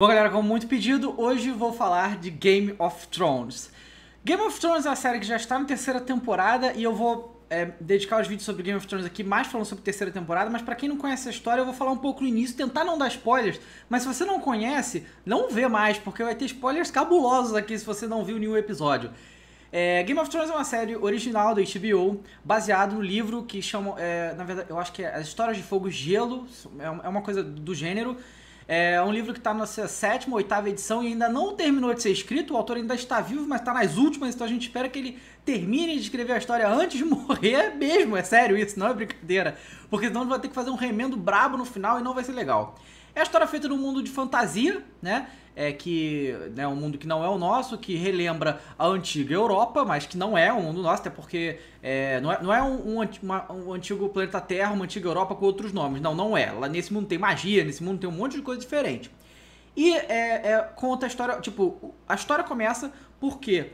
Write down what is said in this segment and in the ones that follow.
Bom, galera, como muito pedido, hoje vou falar de Game of Thrones. Game of Thrones é uma série que já está na terceira temporada e eu vou dedicar os vídeos sobre Game of Thrones aqui mais falando sobre a terceira temporada, mas pra quem não conhece a história eu vou falar um pouco no início, tentar não dar spoilers, mas se você não conhece, não vê mais, porque vai ter spoilers cabulosos aqui se você não viu nenhum episódio. Game of Thrones é uma série original da HBO, baseado no livro que chamam, na verdade, eu acho que é As Histórias de Fogo e Gelo, é uma coisa do gênero. É um livro que está na sua sétima, oitava edição e ainda não terminou de ser escrito. O autor ainda está vivo, mas está nas últimas, então a gente espera que ele termine de escrever a história antes de morrer mesmo. É sério isso, não é brincadeira. Porque senão ele vai ter que fazer um remendo brabo no final e não vai ser legal. É a história feita num mundo de fantasia, né? Um mundo que não é o nosso, que relembra a antiga Europa, mas que não é o mundo nosso, até porque não é um antigo planeta Terra, uma antiga Europa com outros nomes. Não é. Lá nesse mundo tem magia, nesse mundo tem um monte de coisa diferente. E conta a história, tipo, a história começa porque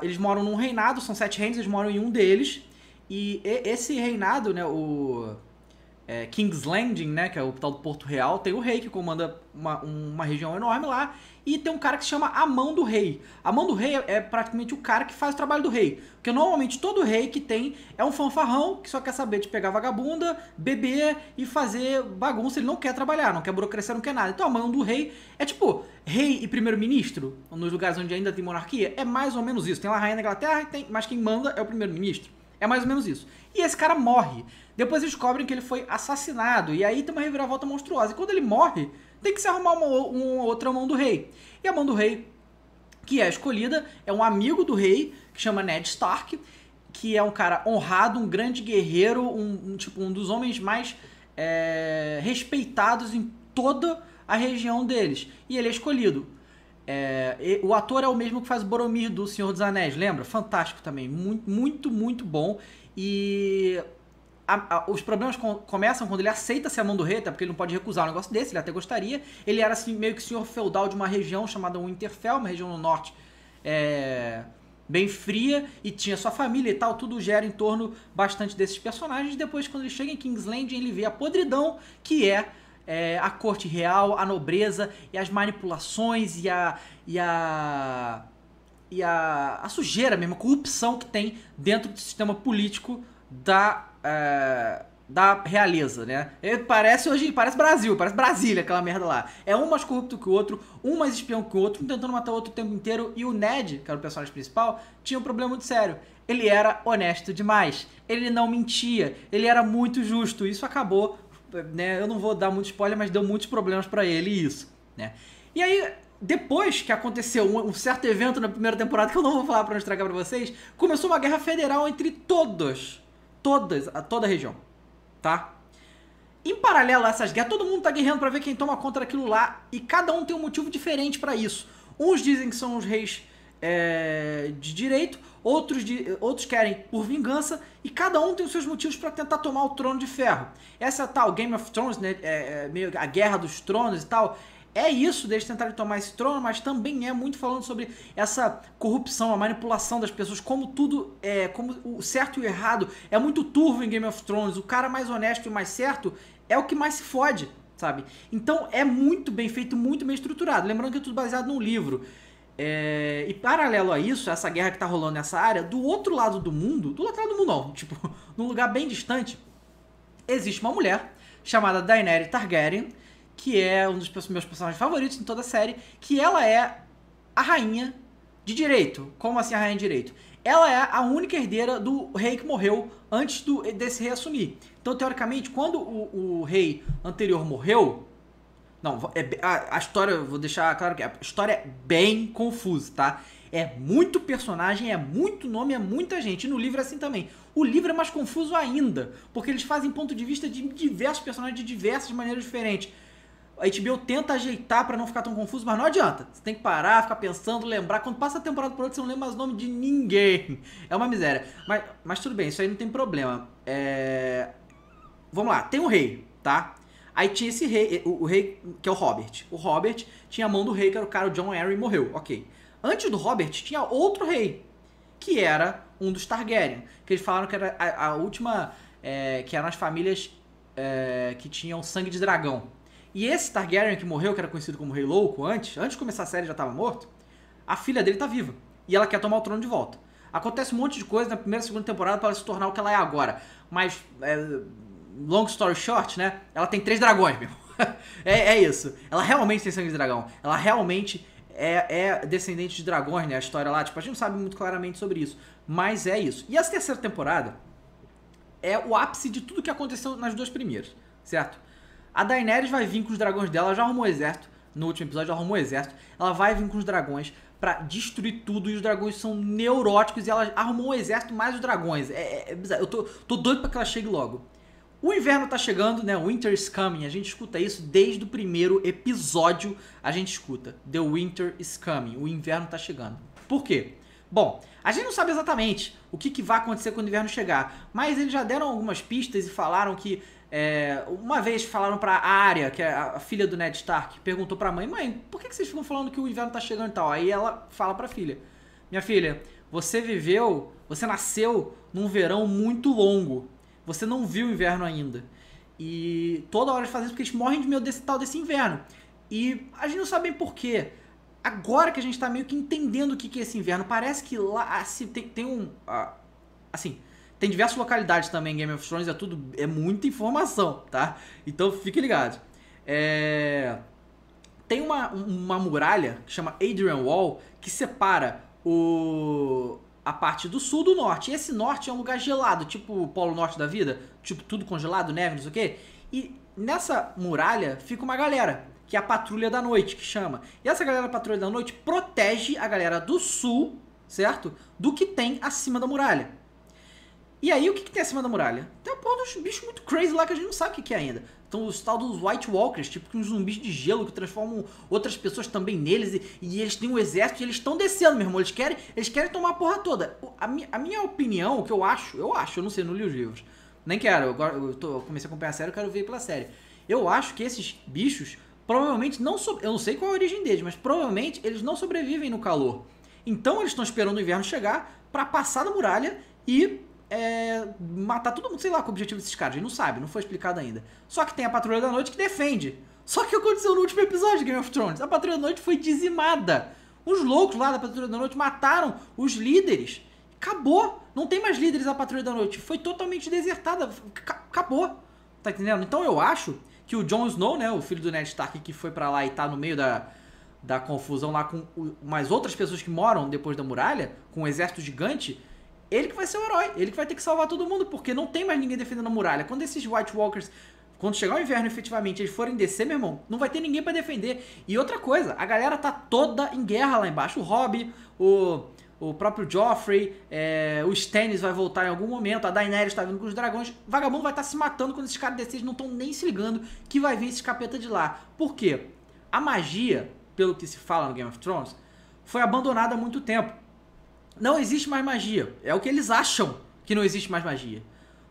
eles moram num reinado, são 7 reinos, eles moram em um deles, e esse reinado, né, King's Landing, né, que é o tal do Porto Real, tem o rei que comanda uma região enorme lá, e tem um cara que se chama A Mão do Rei. A Mão do Rei é praticamente o cara que faz o trabalho do rei, porque normalmente todo rei que tem é um fanfarrão que só quer saber de pegar vagabunda, beber e fazer bagunça, ele não quer trabalhar, não quer burocracia, não quer nada. Então a Mão do Rei é tipo rei e primeiro-ministro, nos lugares onde ainda tem monarquia, é mais ou menos isso. Tem uma rainha na Inglaterra, mas quem manda é o primeiro-ministro. É mais ou menos isso. E esse cara morre. Depois eles descobrem que ele foi assassinado. E aí tem uma reviravolta monstruosa. E quando ele morre, tem que se arrumar uma outra mão do rei. E a mão do rei, que é escolhida, é um amigo do rei, que chama Ned Stark, que é um cara honrado, um grande guerreiro, um dos homens mais respeitados em toda a região deles. E ele é escolhido. O ator é o mesmo que faz Boromir do Senhor dos Anéis, lembra? Fantástico também, muito bom. E os problemas começam quando ele aceita ser a mão do rei, até porque ele não pode recusar um negócio desse, ele até gostaria. Ele era assim, meio que senhor feudal de uma região chamada Winterfell, uma região no norte bem fria, e tinha sua família e tal, tudo gera em torno bastante desses personagens. Depois, quando ele chega em King's Landing, ele vê a podridão que a corte real, a nobreza e as manipulações e a sujeira mesmo, a corrupção que tem dentro do sistema político da realeza, né? Parece Brasil, parece Brasília, aquela merda lá. É um mais corrupto que o outro, um mais espião que o outro, um tentando matar o outro o tempo inteiro. E o Ned, que era o personagem principal, tinha um problema muito sério. Ele era honesto demais, ele não mentia, ele era muito justo. Isso acabou, né? Eu não vou dar muito spoiler, mas deu muitos problemas pra ele isso, né? E aí, depois que aconteceu um certo evento na primeira temporada, que eu não vou falar pra não estragar pra vocês, começou uma guerra federal entre toda a região, tá? Em paralelo a essas guerras, todo mundo tá guerreando pra ver quem toma conta daquilo lá, e cada um tem um motivo diferente pra isso. Uns dizem que são os reis de direito, outros querem por vingança, e cada um tem os seus motivos pra tentar tomar o trono de ferro. Essa tal Game of Thrones, né, meio a guerra dos tronos e tal, é isso deles tentarem tomar esse trono, mas também é muito falando sobre essa corrupção, a manipulação das pessoas, como tudo como o certo e o errado é muito turvo em Game of Thrones. O cara mais honesto e mais certo é o que mais se fode, sabe? Então é muito bem feito, muito bem estruturado. Lembrando que é tudo baseado num livro. E paralelo a isso, essa guerra que tá rolando nessa área, do outro lado do mundo não, tipo, num lugar bem distante, existe uma mulher chamada Daenerys Targaryen, que é um dos meus personagens favoritos em toda a série, que ela é a rainha de direito. Como assim a rainha de direito? Ela é a única herdeira do rei que morreu antes desse rei assumir. Então, teoricamente, quando o rei anterior morreu... Não, a história, vou deixar claro que a história é bem confusa, tá? É muito personagem, é muito nome, é muita gente. E no livro é assim também. O livro é mais confuso ainda, porque eles fazem ponto de vista de diversos personagens de diversas maneiras diferentes. A HBO tenta ajeitar pra não ficar tão confuso, mas não adianta. Você tem que parar, ficar pensando, lembrar. Quando passa a temporada por outra, você não lembra mais o nome de ninguém. É uma miséria. Mas tudo bem, isso aí não tem problema. Vamos lá, tem um rei, tá? Aí tinha esse rei, o rei que é o Robert. O Robert tinha a mão do rei, que era o cara, o Jon Arryn, morreu, ok. Antes do Robert, tinha outro rei, que era um dos Targaryen. Que eles falaram que era a última, que eram as famílias que tinham sangue de dragão. E esse Targaryen que morreu, que era conhecido como Rei Louco antes de começar a série já estava morto, a filha dele tá viva. E ela quer tomar o trono de volta. Acontece um monte de coisa na primeira e segunda temporada para ela se tornar o que ela é agora. Mas, long story short, né? Ela tem 3 dragões, meu. É isso. Ela realmente tem sangue de dragão. Ela realmente é descendente de dragões, né? A história lá, tipo, a gente não sabe muito claramente sobre isso. Mas é isso. E essa terceira temporada é o ápice de tudo que aconteceu nas 2 primeiras, certo? A Daenerys vai vir com os dragões dela, já arrumou o exército. No último episódio já arrumou o exército. Ela vai vir com os dragões pra destruir tudo. E os dragões são neuróticos. E ela arrumou o exército mais os dragões. É bizarro. Eu tô doido pra que ela chegue logo. O inverno tá chegando, né? Winter is coming. A gente escuta isso desde o primeiro episódio. A gente escuta. The winter is coming. O inverno tá chegando. Por quê? Bom, a gente não sabe exatamente o que vai acontecer quando o inverno chegar. Mas eles já deram algumas pistas e falaram que... uma vez falaram pra Arya, que é a filha do Ned Stark, perguntou pra mãe, por que vocês ficam falando que o inverno tá chegando e tal? Aí ela fala pra filha, minha filha, você nasceu num verão muito longo, você não viu o inverno ainda. E toda hora eles fazem isso porque eles morrem de medo desse inverno. E a gente não sabe bem por quê. Agora que a gente tá meio que entendendo o que é esse inverno, parece que lá assim, tem um... assim... Tem diversas localidades também em Game of Thrones, é muita informação, tá? Então fiquem ligados. Tem uma muralha que chama Adrian Wall, que separa a parte do sul do norte. E esse norte é um lugar gelado, tipo o Polo Norte da vida, tipo tudo congelado, neve, não sei o quê. E nessa muralha fica uma galera, que é a Patrulha da Noite, que chama. E essa galera da Patrulha da Noite protege a galera do sul, certo? Do que tem acima da muralha. E aí, o que tem acima da muralha? Tem a porra dos bichos muito crazy lá que a gente não sabe o que é ainda. Então, os tal dos White Walkers, tipo uns zumbis de gelo que transformam outras pessoas também neles. E eles têm um exército e eles estão descendo, meu irmão. Eles querem tomar a porra toda. A minha opinião, o que eu acho, eu não sei, não li os livros. Nem quero, eu comecei a acompanhar a série, eu quero ver pela série. Eu acho que esses bichos provavelmente não... Eu não sei qual é a origem deles, mas provavelmente eles não sobrevivem no calor. Então, eles estão esperando o inverno chegar pra passar da muralha e... matar todo mundo, sei lá qual é o objetivo desses caras, a gente não sabe, não foi explicado ainda. Só que tem a Patrulha da Noite que defende. Só que o que aconteceu no último episódio de Game of Thrones? A Patrulha da Noite foi dizimada. Os loucos lá da Patrulha da Noite mataram os líderes. Acabou. Não tem mais líderes da Patrulha da Noite. Foi totalmente desertada. Acabou. Tá entendendo? Então eu acho que o Jon Snow, né, o filho do Ned Stark que foi pra lá e tá no meio da confusão lá com umas outras pessoas que moram depois da muralha, com um exército gigante... Ele que vai ser o herói, ele que vai ter que salvar todo mundo, porque não tem mais ninguém defendendo a muralha. Quando esses White Walkers, quando chegar o inverno efetivamente, eles forem descer, meu irmão, não vai ter ninguém pra defender. E outra coisa, a galera tá toda em guerra lá embaixo. O Robb, o próprio Joffrey, o Stannis vai voltar em algum momento, a Daenerys tá vindo com os dragões. O vagabundo vai estar se matando quando esses caras descerem, eles não estão nem se ligando que vai vir esse capeta de lá. Por quê? A magia, pelo que se fala no Game of Thrones, foi abandonada há muito tempo. Não existe mais magia. É o que eles acham que não existe mais magia.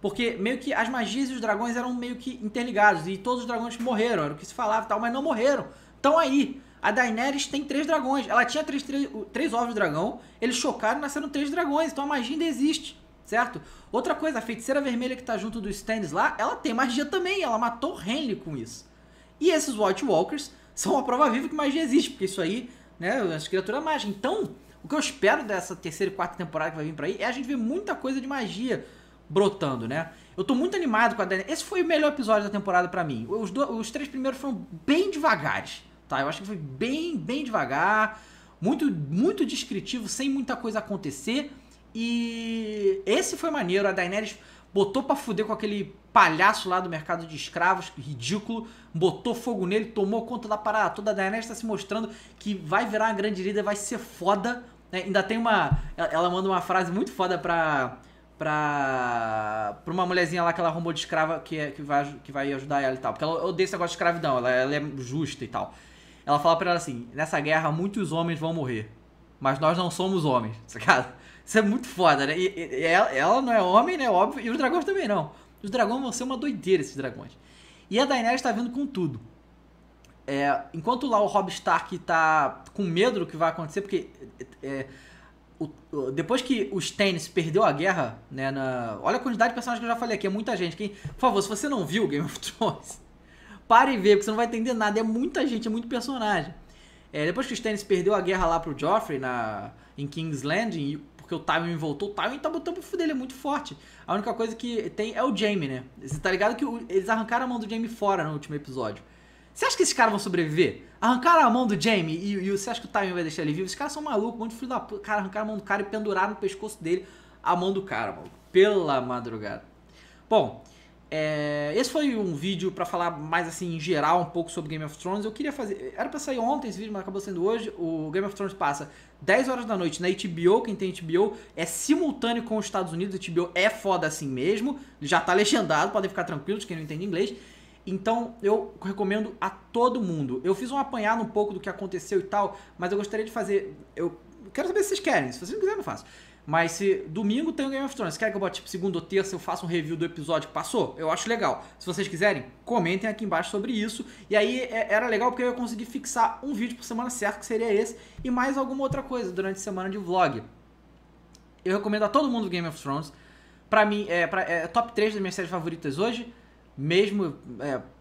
Porque meio que as magias e os dragões eram meio que interligados. E todos os dragões morreram. Era o que se falava e tal, mas não morreram. Então aí, a Daenerys tem 3 dragões. Ela tinha 3 ovos de dragão. Eles chocaram e nasceram 3 dragões. Então a magia ainda existe, certo? Outra coisa, a feiticeira vermelha que tá junto do Stannis lá, ela tem magia também. Ela matou o Henry com isso. E esses White Walkers são a prova viva que magia existe. Porque isso aí, né, as criaturas mágicas. Então... O que eu espero dessa terceira e quarta temporada que vai vir pra aí é a gente ver muita coisa de magia brotando, né? Eu tô muito animado com a Daenerys. Esse foi o melhor episódio da temporada pra mim. Os 3 primeiros foram bem devagares, tá? Eu acho que foi bem devagar, muito descritivo, sem muita coisa acontecer. E esse foi maneiro. A Daenerys botou pra fuder com aquele palhaço lá do mercado de escravos, ridículo, botou fogo nele, tomou conta da parada toda. A Daenerys tá se mostrando que vai virar uma grande líder, vai ser foda, né? Ainda tem ela manda uma frase muito foda pra uma mulherzinha lá que ela arrumou de escrava que vai ajudar ela e tal, porque ela odeia esse negócio de escravidão, ela é justa e tal. Ela fala pra ela assim, nessa guerra muitos homens vão morrer, mas nós não somos homens, sacado? Isso é muito foda, né? E ela não é homem, né? Óbvio. E os dragões também não. Os dragões vão ser uma doideira, esses dragões. E a Daenerys tá vindo com tudo. Enquanto lá o Robb Stark tá com medo do que vai acontecer, porque depois que o Stannis perdeu a guerra, né? Olha a quantidade de personagens que eu já falei aqui, é muita gente. Por favor, se você não viu Game of Thrones, Pare e vê, porque você não vai entender nada. É muita gente, é muito personagem. Depois que o Stannis perdeu a guerra lá pro Joffrey em King's Landing, porque o Tywin voltou, o Tywin tá botando pro fuder, ele é muito forte. A única coisa que tem é o Jaime, né? Você tá ligado que eles arrancaram a mão do Jaime fora no último episódio. Você acha que esses caras vão sobreviver? Arrancaram a mão do Jaime e você acha que o Tywin vai deixar ele vivo? Esses caras são malucos, um monte de filho da puta. Cara, arrancaram a mão do cara e penduraram no pescoço dele a mão do cara, mano. Pela madrugada. Bom, esse foi um vídeo pra falar mais assim, em geral, um pouco sobre Game of Thrones. Eu queria fazer... Era pra sair ontem esse vídeo, mas acabou sendo hoje. O Game of Thrones passa 10 horas da noite na HBO. Quem tem HBO é simultâneo com os Estados Unidos. A HBO é foda assim mesmo. Já tá legendado, podem ficar tranquilos, quem não entende inglês. Então, eu recomendo a todo mundo. Eu fiz um apanhado um pouco do que aconteceu e tal, mas eu gostaria de fazer... Eu quero saber se vocês querem. Se vocês não quiserem, eu não faço. Mas se domingo tem o Game of Thrones, quer que eu bote tipo segunda ou terça, eu faça um review do episódio que passou? Eu acho legal. Se vocês quiserem, comentem aqui embaixo sobre isso. E aí era legal porque eu ia conseguir fixar um vídeo por semana certo, que seria esse, e mais alguma outra coisa durante a semana de vlog. Eu recomendo a todo mundo o Game of Thrones. Pra mim, é top 3 das minhas séries favoritas hoje. Mesmo,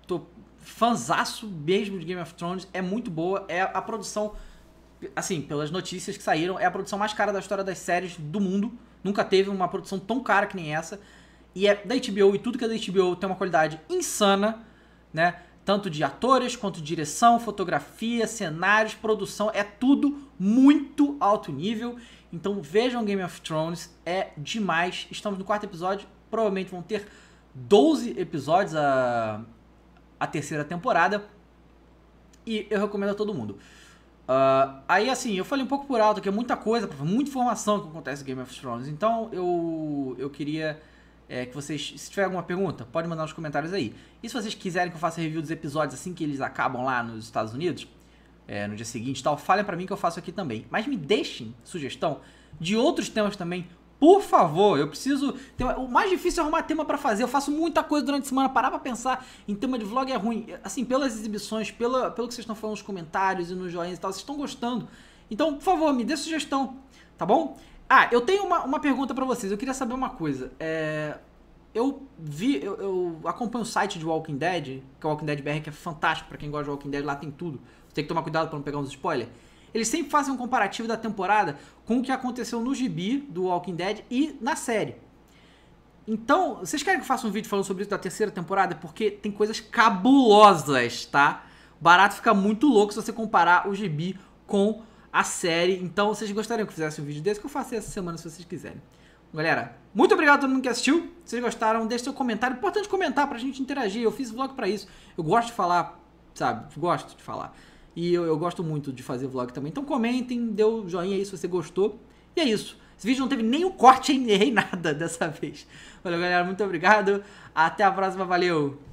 tô fanzaço mesmo de Game of Thrones. É muito boa, é a produção... Assim, pelas notícias que saíram, é a produção mais cara da história das séries do mundo. Nunca teve uma produção tão cara que nem essa. E é da HBO, e tudo que é da HBO tem uma qualidade insana, né? Tanto de atores, quanto de direção, fotografia, cenários, produção. É tudo muito alto nível. Então vejam Game of Thrones, é demais. Estamos no 4º episódio, provavelmente vão ter 12 episódios a 3ª temporada. E eu recomendo a todo mundo. Aí assim, eu falei um pouco por alto, que é muita coisa, muita informação que acontece no Game of Thrones. Então eu queria que vocês, se tiver alguma pergunta, pode mandar nos comentários aí. E se vocês quiserem que eu faça review dos episódios assim que eles acabam lá nos Estados Unidos, no dia seguinte e tal, falem pra mim que eu faço aqui também. Mas me deixem sugestão de outros temas também. Por favor, eu preciso... O mais difícil é arrumar tema pra fazer. Eu faço muita coisa durante a semana. Parar pra pensar em tema de vlog é ruim. Assim, pelas exibições, pelo que vocês estão falando nos comentários e nos joinhas e tal, vocês estão gostando. Então, por favor, me dê sugestão, tá bom? Eu tenho uma pergunta pra vocês. Eu queria saber uma coisa. Eu acompanho o site de Walking Dead, que é o Walking Dead BR, que é fantástico pra quem gosta de Walking Dead. Lá tem tudo. Você tem que tomar cuidado pra não pegar uns spoilers. Eles sempre fazem um comparativo da temporada com o que aconteceu no gibi do Walking Dead e na série. Então, vocês querem que eu faça um vídeo falando sobre isso da 3ª temporada? Porque tem coisas cabulosas, tá? O barato fica muito louco se você comparar o gibi com a série. Então, vocês gostariam que eu fizesse um vídeo desse? Que eu faço essa semana, se vocês quiserem. Galera, muito obrigado a todo mundo que assistiu. Se vocês gostaram, deixe seu comentário. Importante comentar pra gente interagir. Eu fiz vlog pra isso. Eu gosto de falar, sabe? Gosto de falar. E eu gosto muito de fazer vlog também. Então comentem, dê o joinha aí se você gostou. E é isso. Esse vídeo não teve nenhum corte, hein? Errei nada dessa vez. Valeu, galera. Muito obrigado. Até a próxima. Valeu!